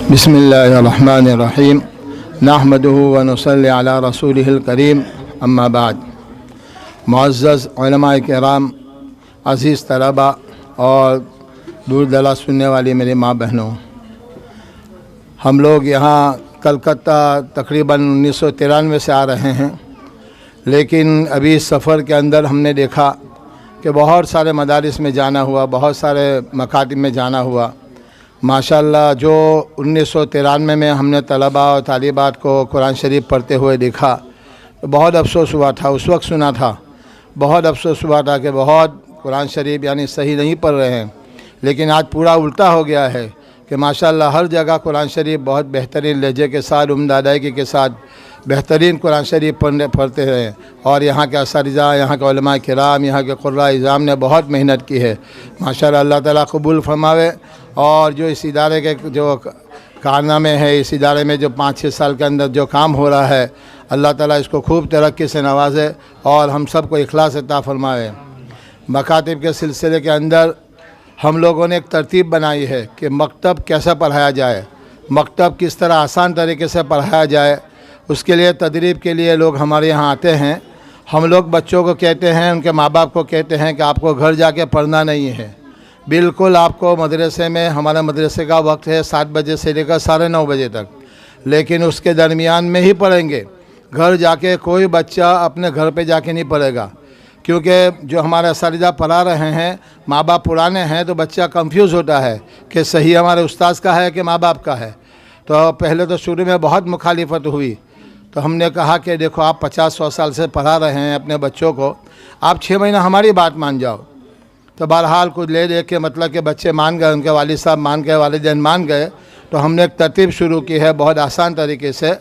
बिस्मिल्लाहिर्रहमानिर्रहीम नहमदुहु व नुसल्ली अला रसूलिहिल करीम अम्मा बाद। मुअज़्ज़ज़ उलमाए किराम, अज़ीज़ तलबा और दूर दराज़ सुनने वाली मेरी माँ बहनों, हम लोग यहाँ कलकत्ता तकरीबन 1993 से आ रहे हैं, लेकिन अभी इस सफ़र के अंदर हमने देखा कि बहुत सारे मदारिस में जाना हुआ, बहुत सारे मकातिब में जाना हुआ। माशाअल्लाह जो 1993 में हमने तलबा और तालिबात को कुरान शरीफ पढ़ते हुए देखा तो बहुत अफसोस हुआ था। उस वक्त सुना था, बहुत अफसोस हुआ था कि बहुत कुरान शरीफ यानी सही नहीं पढ़ रहे हैं। लेकिन आज पूरा उल्टा हो गया है कि माशाअल्लाह हर जगह कुरान शरीफ बहुत बेहतरीन लहजे के साथ, उम्दा अदायगी के साथ बेहतरीन कुरान शरीफ पढ़ते हैं। और यहाँ के असातिज़ा, यहाँ के उलमाए किराम, यहाँ के क़ुर्रा इज़ाम ने बहुत मेहनत की है। माशाअल्लाह, अल्लाह ताला कबूल फरमावे। और जो इस इदारे के जो कारनामे हैं, इस इदारे में जो 5-6 साल के अंदर जो काम हो रहा है, अल्लाह ताला इसको खूब तरक्की से नवाजे और हम सब को इखलास अता फरमाए। मकातिब के सिलसिले के अंदर हम लोगों ने एक तरतीब बनाई है कि मकतब कैसे पढ़ाया जाए, मकतब किस तरह आसान तरीके से पढ़ाया जाए। उसके लिए तदरीब के लिए लोग हमारे यहाँ आते हैं। हम लोग बच्चों को कहते हैं, उनके माँ बाप को कहते हैं कि आपको घर जाके पढ़ना नहीं है, बिल्कुल आपको मदरसे में, हमारे मदरसे का वक्त है 7 बजे से लेकर 9:30 बजे तक, लेकिन उसके दरमियान में ही पढ़ेंगे। घर जाके कोई बच्चा अपने घर पे जाके नहीं पढ़ेगा, क्योंकि जो हमारे असातिज़ा पढ़ा रहे हैं, माँ बाप पुराने हैं, तो बच्चा कंफ्यूज होता है कि सही हमारे उस्ताद का है कि माँ बाप का है। तो पहले तो शुरू में बहुत मुखालिफत हुई, तो हमने कहा कि देखो आप 50-100 साल से पढ़ा रहे हैं अपने बच्चों को, आप 6 महीना हमारी बात मान जाओ। तो बहरहाल कुछ ले दे के मतलब कि बच्चे मान गए, उनके वालिद साहब मान गए, वालिदैन मान गए। तो हमने एक तरतीब शुरू की है बहुत आसान तरीके से।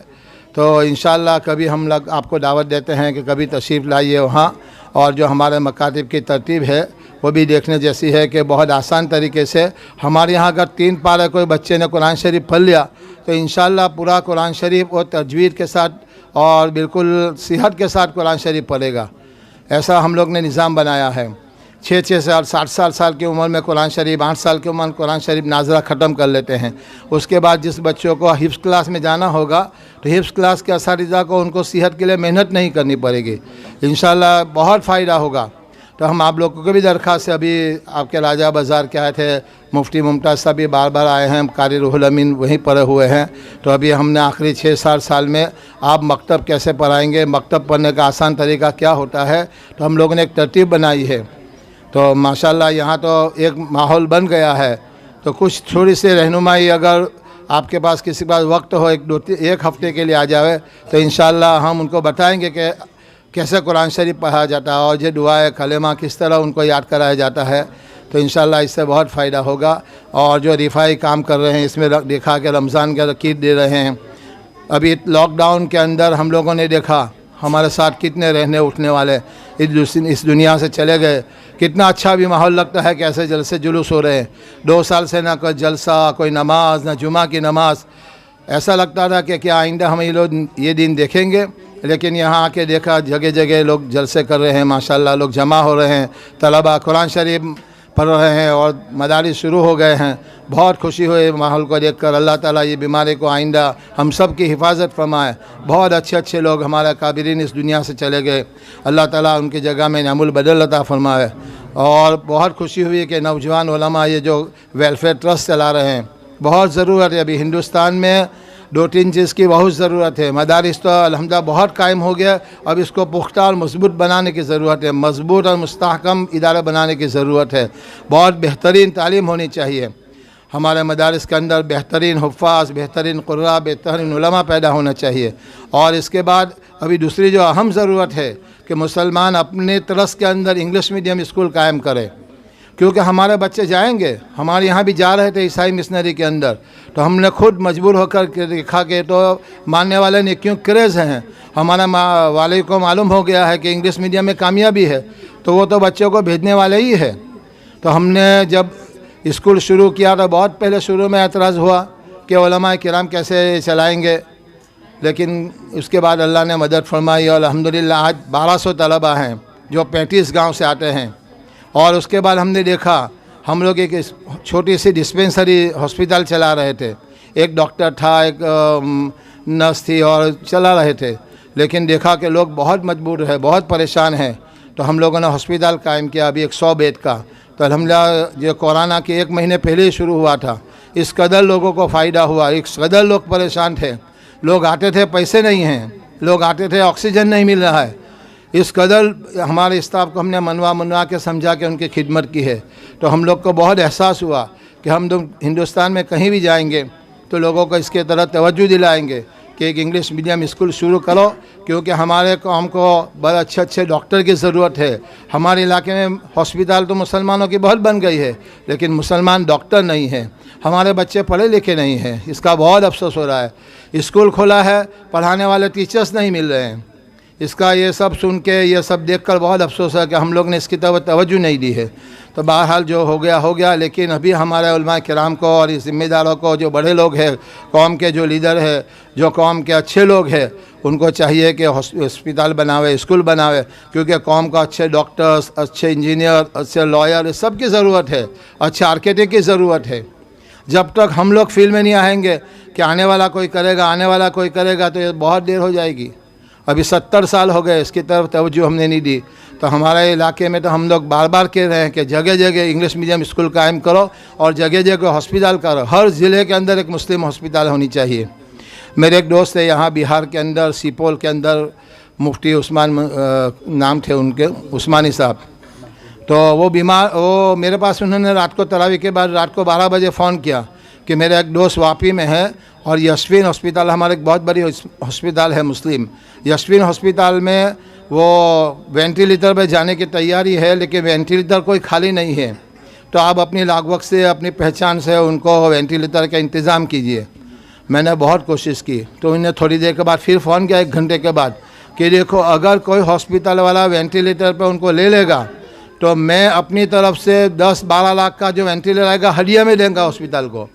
तो इंशाअल्लाह कभी हम लोग आपको दावत देते हैं कि कभी तशरीफ़ लाइए वहाँ, और जो हमारे मकातिब की तरतीब है वो भी देखने जैसी है कि बहुत आसान तरीके से हमारे यहाँ अगर 3 पारे कोई बच्चे ने कुरान शरीफ पढ़ लिया तो इंशाअल्लाह पूरा कुरान शरीफ और तजवीद के साथ और बिल्कुल सेहत के साथ कुरान शरीफ पढ़ेगा। ऐसा हम लोग ने निज़ाम बनाया है। 6-6 साल, 60 साल की उम्र में कुरान शरीफ, 8 साल की उम्र में कुरान शरीफ नाज़रा ख़त्म कर लेते हैं। उसके बाद जिस बच्चों को हिफ्ज़ क्लास में जाना होगा तो हिफ्ज़ क्लास के असातिज़ा को उनको सेहत के लिए मेहनत नहीं करनी पड़ेगी। इंशाअल्लाह बहुत फ़ायदा होगा। तो हम आप लोगों को भी दरख्वास्त है, अभी आपके राजा बाज़ार के आए थे मुफ्ती मुमताज़ साहब भी बार आए हैं, कारी रूहुल अमीन वहीं पढ़े हुए हैं। तो अभी हमने आखिरी 6-7 साल में आप मकतब कैसे पढ़ाएंगे, मकतब पढ़ने का आसान तरीका क्या होता है, तो हम लोगों ने एक तरतीब बनाई है। तो माशाअल्लाह यहाँ तो एक माहौल बन गया है। तो कुछ थोड़ी सी रहनुमाई अगर आपके पास किसी के पास वक्त हो, एक हफ़्ते के लिए आ जाए तो इंशाअल्लाह हम उनको बताएंगे कि कैसे कुरान शरीफ पढ़ाया जाता है और ये दुआए कलेमा किस तरह उनको याद कराया जाता है। तो इंशाअल्लाह इससे बहुत फ़ायदा होगा। और जो रिफाई काम कर रहे हैं, इसमें देखा कि रमज़ान के रकीब दे रहे हैं। अभी लॉकडाउन के अंदर हम लोगों ने देखा हमारे साथ कितने रहने उठने वाले इस दुनिया से चले गए। कितना अच्छा भी माहौल लगता है, कैसे जलसे जुलूस हो रहे हैं। 2 साल से ना कोई जलसा, कोई नमाज, ना जुमा की नमाज। ऐसा लगता था कि क्या आइंदा हम ये दिन देखेंगे, लेकिन यहाँ आके देखा जगह जगह लोग जलसे कर रहे हैं। माशाअल्लाह लोग जमा हो रहे हैं, तलबा कुरान शरीफ पढ़ रहे हैं और मदारिस शुरू हो गए हैं। बहुत खुशी हुई माहौल को देखकर। अल्लाह ताला ये बीमारी को आइंदा हम सब की हिफाजत फरमाए। बहुत अच्छे लोग हमारे काबिरीन इस दुनिया से चले गए, अल्लाह ताला उनकी जगह में नामुल बदल अता फरमाए। और बहुत खुशी हुई कि नौजवान उलमा ये जो वेलफेयर ट्रस्ट चला रहे हैं, बहुत ज़रूरत है। अभी हिंदुस्तान में 2-3 चीज़ की बहुत ज़रूरत है। मदारिस तो अल्हम्दुलिल्लाह बहुत कायम हो गया, अब इसको पुख्ता और मजबूत बनाने की ज़रूरत है, मजबूत और मुस्तहकम इदारा बनाने की ज़रूरत है। बहुत बेहतरीन तालीम होनी चाहिए हमारे मदारिस के अंदर, बेहतरीन हुफ़्फ़ाज़, बेहतरीन क़ुर्रा, बेहतरीन उलमा पैदा होना चाहिए। और इसके बाद अभी दूसरी जो अहम ज़रूरत है कि मुसलमान अपने तरस के अंदर इंग्लिश मीडियम स्कूल कायम करें, क्योंकि हमारे बच्चे जाएंगे। हमारे यहाँ भी जा रहे थे ईसाई मिशनरी के अंदर, तो हमने खुद मजबूर होकर देखा कि तो मानने वाले ने क्यों क्रेज़ हैं। हमारा वाले को मालूम हो गया है कि इंग्लिश मीडियम में कामयाबी है, तो वो तो बच्चों को भेजने वाले ही है। तो हमने जब स्कूल शुरू किया तो बहुत पहले शुरू में एतराज़ हुआ कि उलमाए किराम कैसे चलाएँगे, लेकिन उसके बाद अल्लाह ने मदद फरमाई और अल्हम्दुलिल्लाह आज 1200 तलबा हैं जो 35 गाँव से आते हैं। और उसके बाद हमने देखा हम लोग एक छोटी सी डिस्पेंसरी हॉस्पिटल चला रहे थे, एक डॉक्टर था, एक नर्स थी और चला रहे थे। लेकिन देखा कि लोग बहुत मजबूर है, बहुत परेशान हैं, तो हम लोगों ने हॉस्पिटल कायम किया अभी 100 बेड का। तो अल्हम्दुलिल्लाह जो कोरोना के 1 महीने पहले ही शुरू हुआ था, इस कदर लोगों को फ़ायदा हुआ, इस कदर लोग परेशान थे। लोग आते थे, पैसे नहीं हैं, लोग आते थे, ऑक्सीजन नहीं मिल रहा है। इस कदर हमारे स्टाफ को हमने मनवा के समझा के उनकी खिदमत की है। तो हम लोग को बहुत एहसास हुआ कि हम तो हिंदुस्तान में कहीं भी जाएंगे तो लोगों को इसके तरफ तवज्जो दिलाएंगे कि एक इंग्लिश मीडियम स्कूल शुरू करो, क्योंकि हमारे कौम को बड़े अच्छे अच्छे डॉक्टर की ज़रूरत है। हमारे इलाके में हॉस्पिटल तो मुसलमानों की बहुत बन गई है, लेकिन मुसलमान डॉक्टर नहीं हैं, हमारे बच्चे पढ़े लिखे नहीं हैं, इसका बहुत अफसोस हो रहा है। स्कूल खोला है, पढ़ाने वाले टीचर्स नहीं मिल रहे हैं। इसका ये सब सुन के, ये सब देखकर बहुत अफसोस है कि हम लोग ने इसकी तरफ तवज्जो नहीं दी है। तो बहरहाल जो हो गया, लेकिन अभी हमारे उलमा किराम को और इस ज़िम्मेदारों को, जो बड़े लोग हैं कौम के, जो लीडर है, जो कौम के अच्छे लोग हैं, उनको चाहिए कि हॉस्पिटल बनावे, स्कूल बनावे, क्योंकि कौम को अच्छे डॉक्टर्स, अच्छे इंजीनियर, अच्छे लॉयर, इस सब की ज़रूरत है, अच्छे आर्किटेक्ट की ज़रूरत है। जब तक हम लोग फील्ड में नहीं आएंगे कि आने वाला कोई करेगा, तो ये बहुत देर हो जाएगी। अभी 70 साल हो गए, इसकी तरफ तवज्जो हमने नहीं दी। तो हमारे इलाके में तो हम लोग बार बार कह रहे हैं कि जगह जगह इंग्लिश मीडियम स्कूल कायम करो और जगह जगह हॉस्पिटल करो। हर ज़िले के अंदर एक मुस्लिम हॉस्पिटल होनी चाहिए। मेरे एक दोस्त है यहाँ बिहार के अंदर, सीपोल के अंदर, मुफ्ती उस्मान नाम थे उनके, उस्मानी साहब। तो वो मेरे पास उन्होंने रात को तरावी के बाद रात को 12 बजे फ़ोन किया कि मेरा एक दोस्त वापी में है और यशविन हॉस्पिटल, हमारे एक बहुत बड़ी हॉस्पिटल है मुस्लिम, यशविन हॉस्पिटल में वो वेंटिलेटर पे जाने की तैयारी है, लेकिन वेंटिलेटर कोई खाली नहीं है। तो आप अपनी लागवक से, अपनी पहचान से उनको वेंटिलेटर का इंतज़ाम कीजिए। मैंने बहुत कोशिश की, तो उन्हें थोड़ी देर के बाद फिर फ़ोन किया, 1 घंटे के बाद, कि देखो अगर कोई हॉस्पिटल वाला वेंटिलेटर पर उनको ले लेगा तो मैं अपनी तरफ से 10-12 लाख का जो वेंटिलेटर आएगा हदिया में देंगे हॉस्पिटल को।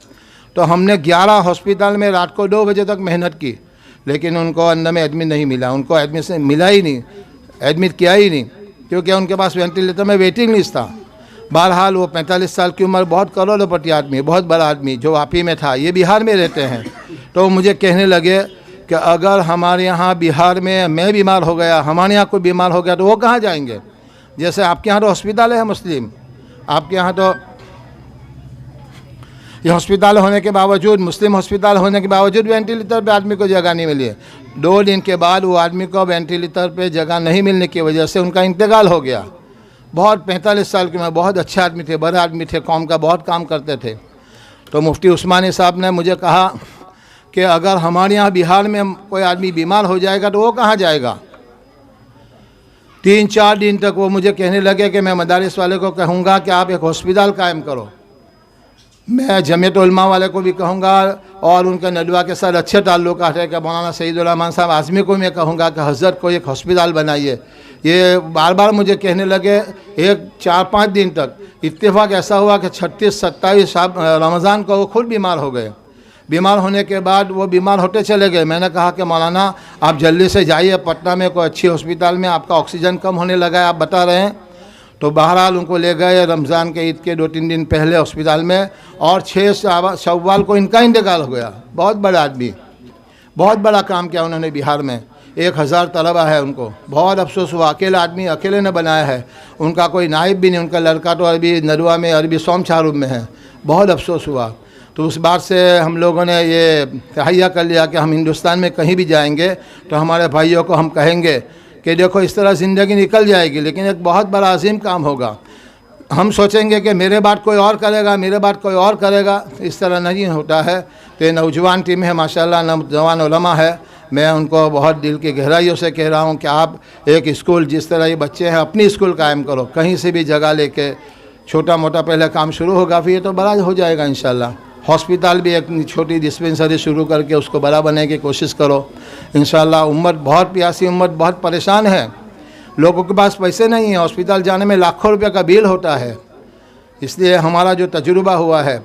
तो हमने 11 हॉस्पिटल में रात को 2 बजे तक मेहनत की, लेकिन उनको अंदर में एडमिट नहीं मिला, उनको एडमिशन मिला ही नहीं, एडमिट किया ही नहीं, क्योंकि उनके पास वेंटिलेटर में वेटिंग लिस्ट था। बहरहाल वो 45 साल की उम्र, बहुत करोड़पति आदमी, बहुत बड़ा आदमी, जो वापी में था, ये बिहार में रहते हैं। तो मुझे कहने लगे कि अगर हमारे यहाँ बिहार में मैं बीमार हो गया, हमारे यहाँ कोई बीमार हो गया, तो वो कहाँ जाएंगे? जैसे आपके यहाँ तो हॉस्पिटल है मुस्लिम, आपके यहाँ तो ये हॉस्पिटल होने के बावजूद, मुस्लिम हॉस्पिटल होने के बावजूद वेंटिलेटर पे आदमी को जगह नहीं मिली है। 2 दिन के बाद वो आदमी को वेंटिलेटर पे जगह नहीं मिलने की वजह से उनका इंतकाल हो गया। बहुत 45 साल की उम्र, बहुत अच्छे आदमी थे, बड़े आदमी थे, कौम का बहुत काम करते थे। तो मुफ्ती उस्मानी साहब ने मुझे कहा कि अगर हमारे यहाँ बिहार में कोई आदमी बीमार हो जाएगा तो वो कहाँ जाएगा? 3-4 दिन तक वो मुझे कहने लगे कि मैं मदारिस वाले को कहूँगा कि आप एक हॉस्पिटल कायम करो, मैं जमीयत उलमा वाले को भी कहूँगा और उनके नडवा के साथ अच्छे ताल्लुकात है कि मौलाना सईदुर रहमान साहब आज़मी को मैं कहूँगा कि हज़रत को एक हॉस्पिटल बनाइए। ये बार बार मुझे कहने लगे। एक 4-5 दिन तक इत्तेफाक ऐसा हुआ कि 36-27 रमज़ान को वो खुद बीमार हो गए। बीमार होने के बाद वो बीमार होते चले गए। मैंने कहा कि मौलाना आप जल्दी से जाइए पटना में कोई अच्छी हॉस्पिटल में, आपका ऑक्सीजन कम होने लगा है, आप बता रहे हैं। तो बहरहाल उनको ले गए रमज़ान के ईद के 2-3 दिन पहले हॉस्पिटल में, और 6 शव्वाल को इनका इंतकाल हो गया। बहुत बड़ा आदमी, बहुत बड़ा काम किया उन्होंने बिहार में। 1000 तलबा है उनको, बहुत अफसोस हुआ। अकेला आदमी अकेले ने बनाया है, उनका कोई नाइब भी नहीं। उनका लड़का तो अरबी नदवा में, अरबी सोम चारूम में है। बहुत अफसोस हुआ। तो उस बात से हम लोगों ने ये तहैया कर लिया कि हम हिंदुस्तान में कहीं भी जाएंगे तो हमारे भाइयों को हम कहेंगे कि देखो इस तरह ज़िंदगी निकल जाएगी, लेकिन एक बहुत बड़ा अजीम काम होगा। हम सोचेंगे कि मेरे बाद कोई और करेगा, मेरे बाद कोई और करेगा, इस तरह नहीं होता है। तो ये नौजवान टीम है माशाल्लाह, नौजवान उलमा है। मैं उनको बहुत दिल की गहराइयों से कह रहा हूँ कि आप एक स्कूल, जिस तरह ये बच्चे हैं, अपनी स्कूल कायम करो, कहीं से भी जगह लेके। छोटा मोटा पहले काम शुरू होगा, फिर ये तो बड़ा हो जाएगा इंशाल्लाह। हॉस्पिटल भी एक छोटी डिस्पेंसरी शुरू करके उसको बड़ा बनाने की कोशिश करो इंशाल्लाह। उम्मत बहुत प्यासी, उम्मत बहुत परेशान है, लोगों के पास पैसे नहीं हैं, हॉस्पिटल जाने में लाखों रुपये का बिल होता है। इसलिए हमारा जो तजुर्बा हुआ है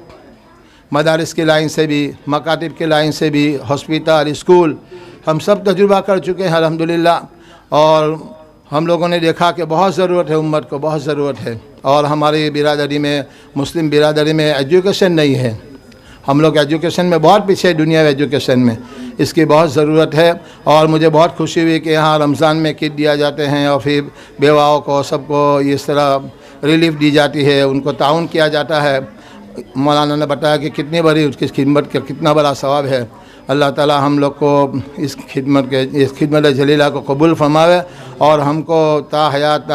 मदारिस की लाइन से भी, मकातिब की लाइन से भी, हॉस्पिटल, स्कूल, हम सब तजुर्बा कर चुके हैं अल्हम्दुलिल्लाह। और हम लोगों ने देखा कि बहुत ज़रूरत है, उम्मत को बहुत ज़रूरत है। और हमारी बिरादरी में, मुस्लिम बिरादरी में एजुकेशन नहीं है। हम लोग एजुकेशन में बहुत पीछे हैं, दुनिया एजुकेशन में इसकी बहुत ज़रूरत है। और मुझे बहुत खुशी हुई कि यहाँ रमज़ान में किट दिया जाते हैं और फिर बेवाओं को सबको इस तरह रिलीफ दी जाती है, उनको ताउन किया जाता है। मौलाना ने बताया कि कितनी बड़ी उसकी खिदमत का कितना बड़ा सवाब है। अल्लाह ताला हम लोग को इस खिदमत जलीला को कबूल फरमावे और हमको ता हयात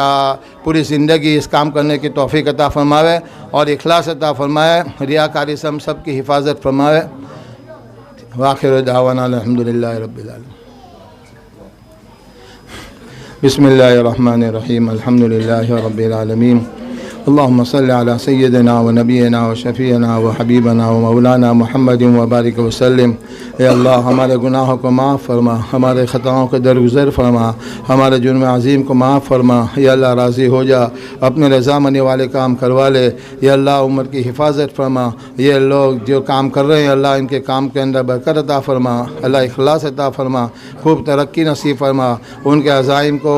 पूरी ज़िंदगी इस काम करने की तौफीक अता फरमावे और इखलास अता फरमाए, रियाकारी से हम सब की हिफाजत फरमावे। वाखिर दावाना अल्हम्दुलिल्लाहि रब्बिल आलमीन। बिस्मिल्लाहिर्रहमानिर्रहीम अल्हम्दुलिल्लाहि रब्बिल आलमीन। अल्लाहुम्मा सल्लि अला सय्यिदिना व नबीना व शफ़ीना व हबीबना व मौलाना मुहम्मदिन व बारिक वसल्लम। ए अल्लाह, हमारे गुनाहों को माफ़ फरमा, हमारे ख़ताओं को दरगुज़र फरमा, हमारे जुर्म अज़ीम को माफ़ फरमा। या अल्लाह राज़ी हो जा, अपने रज़ा मनी वाले काम करवा ले। या अल्लाह उम्मत की हिफाजत फरमा। ये लोग जो काम कर रहे हैं अल्लाह इनके काम के अंदर बरकत अता फरमा, अल्लाह इखलास अता फरमा, खूब तरक्की नसीब फरमा, उनके अज़ाइम को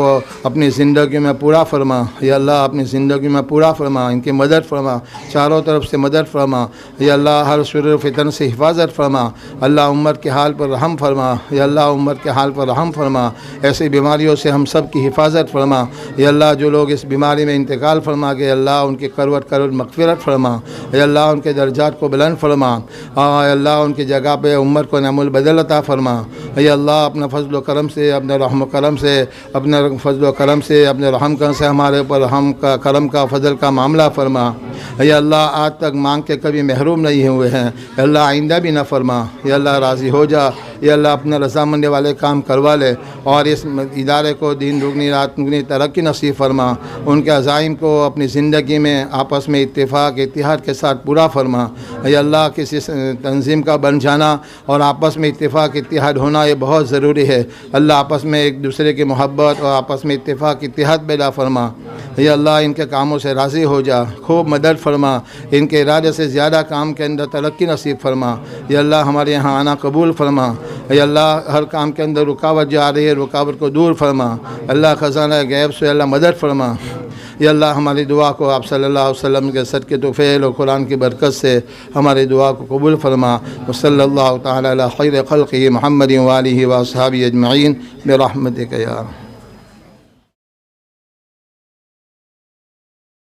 अपनी ज़िंदगी में पूरा फरमा। या अल्लाह अपनी ज़िंदगी में पूरा फरमा, इनकी मदद फरमा, चारों तरफ से मदद फरमा। या अल्लाह हर शुर फितन से हिफाजत फरमा। अल्लाह उम्मत के हाल पर रहम फरमा। या अल्लाह उम्मत के हाल पर रहम फरमा, ऐसी बीमारियों से हम सब की हिफाजत फरमा। या अल्लाह जो लोग इस बीमारी में इंतकाल फरमा गए अल्लाह उनकी करवट मग़फ़िरत फरमा। या अल्लाह उनके दर्जात को बुलंद फरमा। या अल्लाह उनकी जगह पे उम्मत को नमुल बदल अता फरमा। या अल्लाह अपने फजल करम से, अपने रहम करम से, अपने फजल करम से, अपने रहम करम से हमारे ऊपर हम का करम का फजल का मामला फरमा। या अल्लाह आज तक मांग के कभी महरूम नहीं हुए हैं, या अल्लाह आइंदा भी न फरमा। या अल्लाह राज़ी हो जा। या अल्लाह अपने रज़ामंदी वाले काम करवा ले और इस इदारे को दिन दुगनी रात दुगनी तरक्की नसीब फरमा। उनके अज़ाइम को अपनी ज़िंदगी में आपस में इत्तेफाक इत्तिहाद के साथ पूरा फरमा। या अल्लाह किसी तंजीम का बन जाना और आपस में इत्तेफाक इत्तिहाद होना ये बहुत ज़रूरी है। अल्लाह आपस में एक दूसरे की मोहब्बत और आपस में इत्तेफाक इत्तिहाद पैदा फरमा। या अल्लाह इनके कामों से राज़ी हो जा, खूब मदद फरमा, इनके इरादे से ज़्यादा काम के अंदर तरक्की नसीब फरमा। या अल्लाह हमारे यहाँ आना कबूल फरमा। या अल्लाह हर काम के अंदर रुकावट जो आ रही है रुकावट को दूर फरमा। अल्लाह ख़ज़ाना गैब से अल्लाह मदद फरमा। या अल्लाह हमारी दुआ को आप सल्लल्लाहु अलैहि वसल्लम के सदक़े तुफ़ैल और कुरान की बरकत से हमारी दुआ को कबूल फरमा। सल्लल्लाहु तआला अला खैर खल्क़िही मुहम्मदिन व आलिहि व अस्हाबिही अजमईन बिरहमतिक या